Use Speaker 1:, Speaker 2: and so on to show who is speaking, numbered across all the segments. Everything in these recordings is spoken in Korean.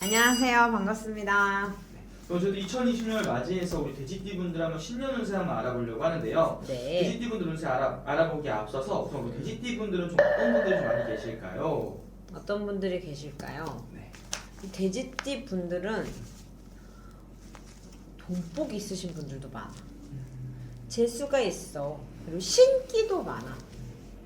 Speaker 1: 안녕하세요. 반갑습니다.
Speaker 2: 저도 2020년을 맞이해서 우리 돼지띠분들 한번 신년 운세 한번 알아보려고 하는데요.
Speaker 1: 네.
Speaker 2: 돼지띠분들 운세 알아보기에 앞서서 우선 우리 돼지띠분들은 좀 어떤 분들이 좀 많이 계실까요?
Speaker 1: 어떤 분들이 계실까요?
Speaker 2: 네.
Speaker 1: 이 돼지띠 분들은 돈복이 있으신 분들도 많아. 재수가 있어. 그리고 신기도 많아.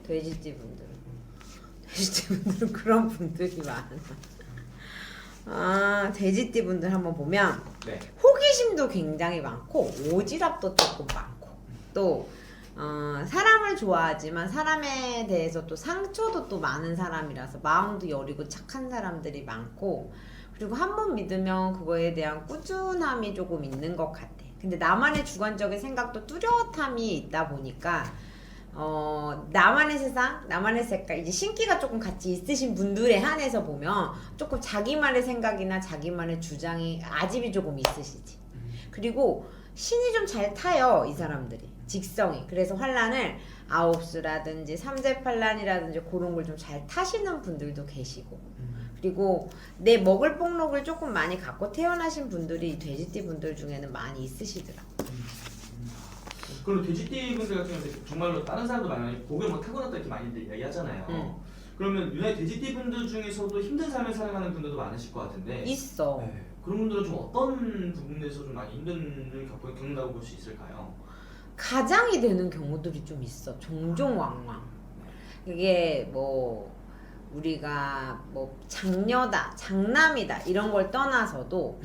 Speaker 1: 돼지띠 분들은. 돼지띠 분들은 그런 분들이 많아. 돼지띠 분들 한번 보면
Speaker 2: 네.
Speaker 1: 호기심도 굉장히 많고 오지랖도 조금 많고 또 사람을 좋아하지만 사람에 대해서 또 상처도 또 많은 사람이라서 마음도 여리고 착한 사람들이 많고 그리고 한 번 믿으면 그거에 대한 꾸준함이 조금 있는 것 같아. 근데 나만의 주관적인 생각도 뚜렷함이 있다 보니까 나만의 세상, 나만의 색깔, 이제 신기가 조금 같이 있으신 분들에 한해서 보면 조금 자기만의 생각이나 자기만의 주장이 아집이 조금 있으시지. 그리고 신이 좀 잘 타요, 이 사람들이. 직성이. 그래서 환란을 아홉수라든지 삼재팔란이라든지 그런 걸 좀 잘 타시는 분들도 계시고. 그리고 내 먹을 복록을 조금 많이 갖고 태어나신 분들이 돼지띠 분들 중에는 많이 있으시더라고.
Speaker 2: 그리고 돼지띠분들 같은 경우는 정말로 다른 사람도 많이 복을 뭐 타고났다 이렇게 많이들 이야기하잖아요. 그러면 유난히 돼지띠분들 중에서도 힘든 삶을 살아가는 분들도 많으실 것 같은데
Speaker 1: 있어.
Speaker 2: 네. 그런 분들은 좀 어떤 부분에서 좀 많이 힘든 일을 겪는다고 볼 수 있을까요?
Speaker 1: 가장이 되는 경우들이 좀 있어. 종종 왕왕. 이게 뭐 우리가 뭐 장녀다, 장남이다 이런 걸 떠나서도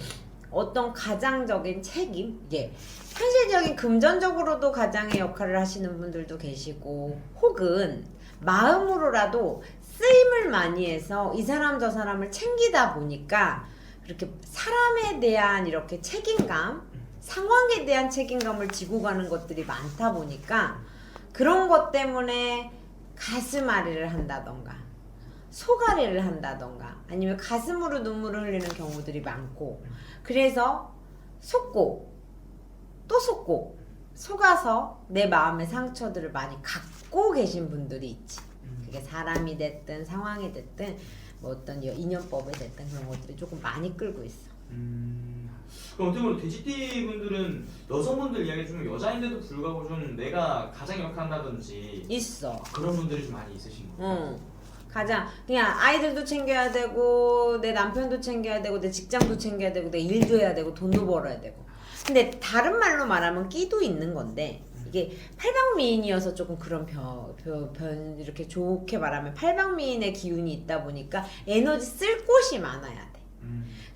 Speaker 1: 어떤 가장적인 책임, 이게 현실적인 금전적으로도 가장의 역할을 하시는 분들도 계시고 혹은 마음으로라도 쓰임을 많이 해서 이 사람 저 사람을 챙기다 보니까 그렇게 사람에 대한 이렇게 책임감, 상황에 대한 책임감을 지고 가는 것들이 많다 보니까 그런 것 때문에 가슴앓이를 한다던가 속앓이를 한다던가 아니면 가슴으로 눈물을 흘리는 경우들이 많고 그래서 속고 또 속고 속아서 내 마음의 상처들을 많이 갖고 계신 분들이 있지. 그게 사람이 됐든 상황이 됐든 뭐 어떤 인연법에 됐든 그런 것들이 조금 많이 끌고 있어.
Speaker 2: 그럼 어떻게 보면 돼지띠 분들은 여성분들 이야기 좀 여자인데도 불구하고 좀 내가 가장 역할한다든지
Speaker 1: 있어.
Speaker 2: 그런 분들이 좀 많이 있으신 거예요.
Speaker 1: 가장 그냥 아이들도 챙겨야 되고 내 남편도 챙겨야 되고 내 직장도 챙겨야 되고 내 일도 해야 되고 돈도 벌어야 되고 근데 다른 말로 말하면 끼도 있는 건데 이게 팔방미인이어서 조금 그런 이렇게 좋게 말하면 팔방미인의 기운이 있다 보니까 에너지 쓸 곳이 많아야 돼.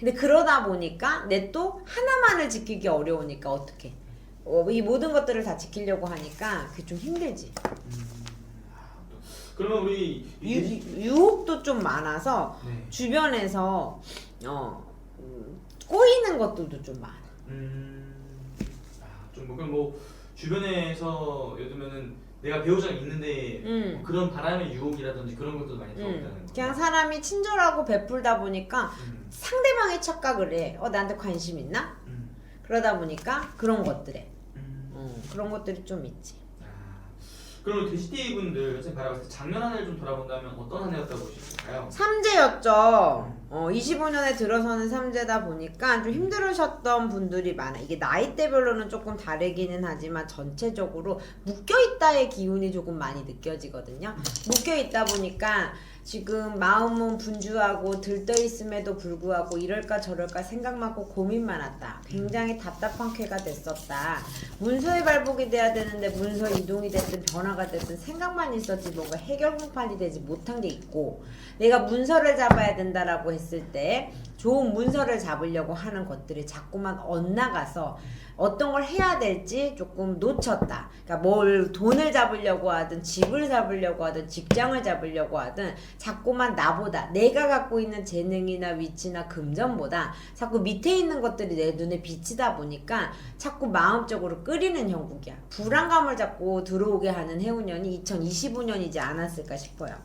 Speaker 1: 근데 그러다 보니까 내 또 하나만을 지키기 어려우니까 어떻게 이 모든 것들을 다 지키려고 하니까 그게 좀 힘들지.
Speaker 2: 그러면 우리
Speaker 1: 유혹도 좀 많아서
Speaker 2: 네.
Speaker 1: 주변에서 꼬이는 것들도 좀 많아.
Speaker 2: 좀 그럼 뭐 주변에서 예를 들면은 내가 배우자가 있는데 뭐 그런 바람의 유혹이라든지 그런 것도 많이 들어온다는 거예요.
Speaker 1: 그냥 사람이 친절하고 베풀다 보니까 상대방의 착각을 해. 나한테 관심 있나? 그러다 보니까 그런 것들에 그런 것들이 좀 있지.
Speaker 2: 그럼 돼지띠 분들 선생님 바라봤을 때 작년 한 해를 좀 돌아본다면 어떤 한 해였다고 보실까요?
Speaker 1: 삼재였죠. 25년에 들어서는 삼재다 보니까 좀 힘들으셨던 분들이 많아. 이게 나이대별로는 조금 다르기는 하지만 전체적으로 묶여있다의 기운이 조금 많이 느껴지거든요. 묶여있다 보니까 지금 마음은 분주하고 들떠있음에도 불구하고 이럴까 저럴까 생각 많고 고민 많았다. 굉장히 답답한 쾌가 됐었다. 문서에 발복이 돼야 되는데 문서 이동이 됐든 변화가 됐든 생각만 있었지 뭔가 해결 공판이 되지 못한 게 있고 내가 문서를 잡아야 된다라고 했을 때 좋은 문서를 잡으려고 하는 것들이 자꾸만 엇나가서 어떤 걸 해야 될지 조금 놓쳤다. 그러니까 뭘 돈을 잡으려고 하든 집을 잡으려고 하든 직장을 잡으려고 하든 자꾸만 나보다 내가 갖고 있는 재능이나 위치나 금전보다 자꾸 밑에 있는 것들이 내 눈에 비치다 보니까 자꾸 마음적으로 끓이는 형국이야. 불안감을 자꾸 들어오게 하는 해운년이 2025년이지 않았을까 싶어요.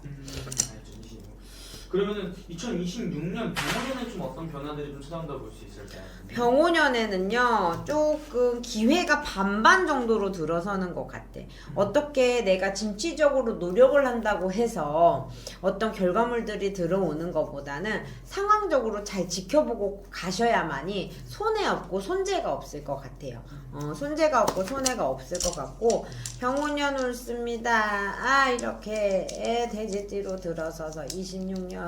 Speaker 2: 그러면은 2026년 병원에는 좀 어떤 변화들이 좀 찾아온다고 볼 수 있을까요?
Speaker 1: 병오년에는요 조금 기회가 반반 정도로 들어서는 것 같아. 어떻게 내가 진취적으로 노력을 한다고 해서 어떤 결과물들이 들어오는 것보다는 상황적으로 잘 지켜보고 가셔야만이 손해 없고 손재가 없을 것 같아요. 손재가 없고 손해가 없을 것 같고 병오년 옳습니다. 이렇게 돼지띠로 들어서서 26년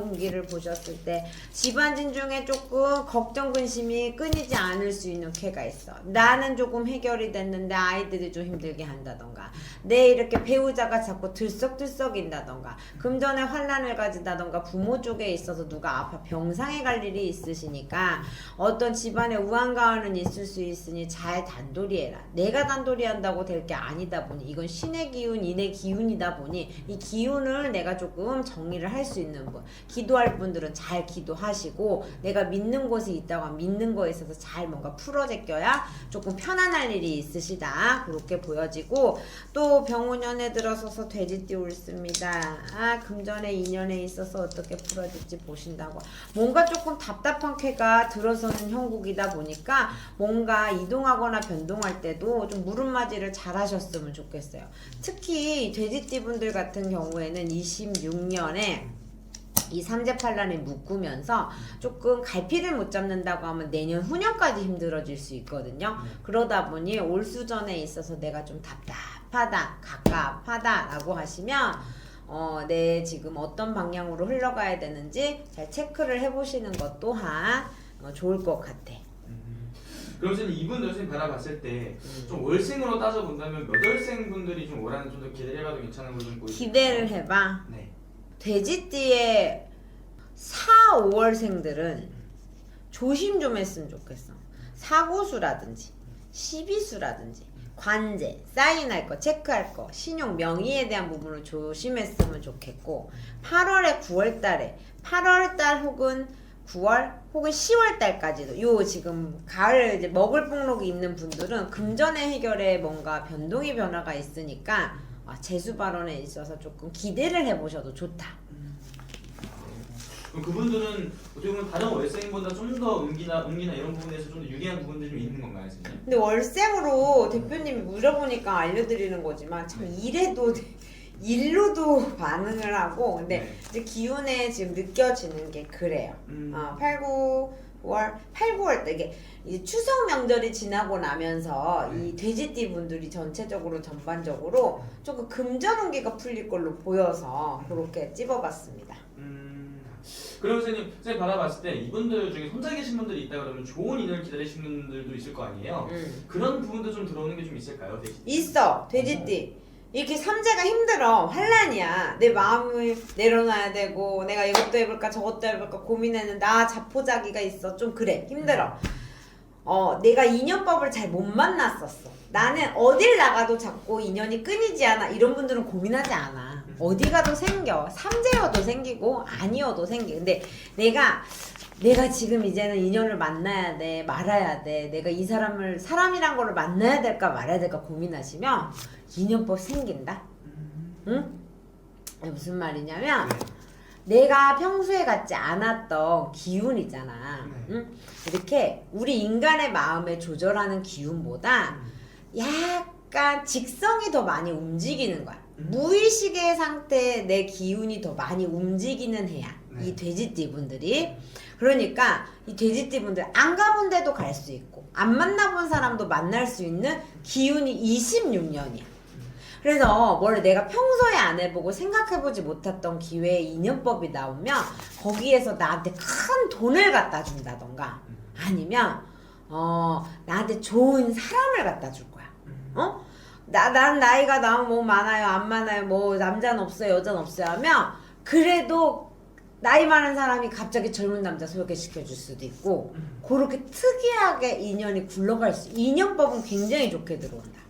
Speaker 1: 운기를 보셨을 때 집안진 중에 조금 걱정 근심이 끊이지 않을 수 있는 쾌가 있어. 나는 조금 해결이 됐는데 아이들이 좀 힘들게 한다던가 내 이렇게 배우자가 자꾸 들썩들썩인다던가 금전에 환란을 가진다던가 부모 쪽에 있어서 누가 아파 병상에 갈 일이 있으시니까 어떤 집안에 우한가운은 있을 수 있으니 잘 단돌이해라. 내가 단돌이한다고 될 게 아니다 보니 이건 신의 기운 인의 기운이다 보니 이 기운을 내가 조금 정리를 할 수 있는 분, 기도할 분들은 잘 기도하시고 내가 믿는 곳에 있다고 하면 믿는 거에 있어서 잘 뭔가 풀어 제껴야 조금 편안할 일이 있으시다 그렇게 보여지고 또 병오년에 들어서서 돼지띠 옳습니다. 금전의 인연에 있어서 어떻게 풀어질지 보신다고 뭔가 조금 답답한 쾌가 들어서는 형국이다 보니까 뭔가 이동하거나 변동할 때도 좀 물음맞이를 잘 하셨으면 좋겠어요. 특히 돼지띠 분들 같은 경우에는 26년에 이 삼재팔란이 묶으면서 조금 갈피를 못 잡는다고 하면 내년 후년까지 힘들어질 수 있거든요. 그러다 보니 올수전에 있어서 내가 좀 답답하다, 갑갑하다 라고 하시면 내 지금 어떤 방향으로 흘러가야 되는지 잘 체크를 해보시는 것 또한 좋을 것 같아.
Speaker 2: 그러면 이분들 선생님 바라봤을 때 좀 월생으로 따져본다면 몇 월생 분들이 좀 올해는 좀 더 기대를 해봐도 괜찮은 걸좀 보이시나요?
Speaker 1: 기대를 해봐.
Speaker 2: 네.
Speaker 1: 돼지띠의 4, 5월생들은 조심 좀 했으면 좋겠어. 사고수라든지 시비수라든지 관제, 사인할 거, 체크할 거, 신용, 명의에 대한 부분을 조심했으면 좋겠고 8월에 9월달에 8월달 혹은 9월 혹은 10월달까지도 요 지금 가을 이제 먹을 목록이 있는 분들은 금전의 해결에 뭔가 변동이 변화가 있으니까 재수 발언에 있어서 조금 기대를 해보셔도 좋다.
Speaker 2: 그럼 그분들은 어떻게 보면 다른 월생보다 좀 더 운기나 이런 부분에서 좀 더 유리한 부분들이 좀 있는 건가요, 선생님?
Speaker 1: 근데 월생으로 대표님이 물어보니까 알려드리는 거지만 참 일로도 반응을 하고 근데 이제 기운에 지금 느껴지는 게 그래요. 8, 9월 때 이게 이제 추석 명절이 지나고 나면서 이 돼지띠 분들이 전체적으로 전반적으로 조금 금전운기가 풀릴 걸로 보여서 그렇게 찝어봤습니다.
Speaker 2: 그럼 선생님 바라봤을 때 이분들 중에 혼자 계신 분들이 있다 그러면 좋은 인연을 기다리시는 분들도 있을 거 아니에요? 그런 부분도 좀 들어오는 게 좀 있을까요? 돼지띠?
Speaker 1: 있어. 돼지띠. 이렇게 삼재가 힘들어. 환란이야. 내 마음을 내려놔야 되고 내가 이것도 해볼까 저것도 해볼까 고민했는데 자포자기가 있어. 좀 그래. 힘들어. 내가 인연법을 잘 못 만났었어. 나는 어딜 나가도 자꾸 인연이 끊이지 않아. 이런 분들은 고민하지 않아. 어디 가도 생겨. 삼재여도 생기고 아니어도 생겨. 근데 내가 지금 이제는 인연을 만나야 돼 말아야 돼 내가 이 사람이란 거를 만나야 될까 말아야 될까 고민하시면 인연법 생긴다. 응? 무슨 말이냐면 내가 평소에 갖지 않았던 기운이잖아. 응? 이렇게 우리 인간의 마음을 조절하는 기운보다 약간 직성이 더 많이 움직이는 거야. 무의식의 상태에 내 기운이 더 많이 움직이는 해야 이 돼지띠 분들이. 그러니까 이 돼지띠 분들 안 가본 데도 갈 수 있고 안 만나본 사람도 만날 수 있는 기운이 26년이야. 그래서 뭘 내가 평소에 안 해보고 생각해보지 못했던 기회의 인연법이 나오면 거기에서 나한테 큰 돈을 갖다 준다던가 아니면 나한테 좋은 사람을 갖다 줄 거야. 난 나이가 너무 많아요 안 많아요 뭐 남자는 없어요 여자는 없어요 하면 그래도 나이 많은 사람이 갑자기 젊은 남자 소개시켜 줄 수도 있고 그렇게 특이하게 인연이 굴러갈 수 인연법은 굉장히 좋게 들어온다.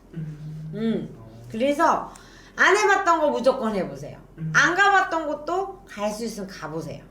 Speaker 1: 그래서 안 해봤던 거 무조건 해보세요. 안 가봤던 곳도 갈 수 있으면 가보세요.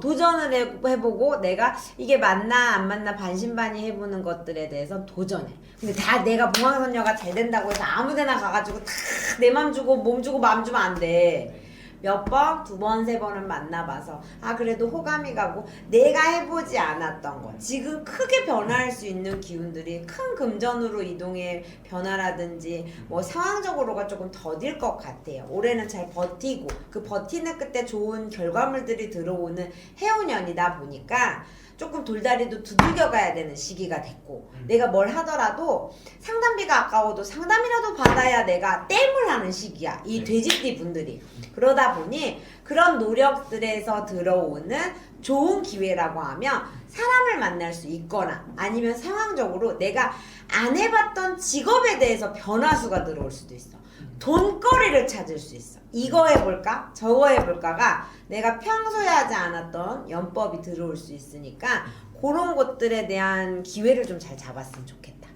Speaker 1: 도전을 해보고 내가 이게 맞나 안 맞나 반신반의 해보는 것들에 대해서 도전해. 근데 다 내가 봉황선녀가 잘 된다고 해서 아무데나 가가지고 다 내 맘 주고 몸 주고 마음 주면 안 돼. 몇 번, 2번, 3번은 만나봐서 그래도 호감이 가고 내가 해보지 않았던 거 지금 크게 변화할 수 있는 기운들이 큰 금전으로 이동의 변화라든지 뭐 상황적으로가 조금 더딜 것 같아요. 올해는 잘 버티고 그 버티는 끝에 좋은 결과물들이 들어오는 해운년이다 보니까 조금 돌다리도 두들겨 가야 되는 시기가 됐고 내가 뭘 하더라도 상담비가 아까워도 상담이라도 받아야 내가 땜을 하는 시기야. 이 돼지띠 분들이. 그러다 보니 그런 노력들에서 들어오는 좋은 기회라고 하면 사람을 만날 수 있거나 아니면 상황적으로 내가 안 해봤던 직업에 대해서 변화수가 들어올 수도 있어. 돈거리를 찾을 수 있어. 이거 해볼까? 저거 해볼까가 내가 평소에 하지 않았던 연법이 들어올 수 있으니까 그런 것들에 대한 기회를 좀 잘 잡았으면 좋겠다.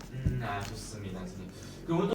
Speaker 2: 좋습니다, 선생님. 그럼 오늘 또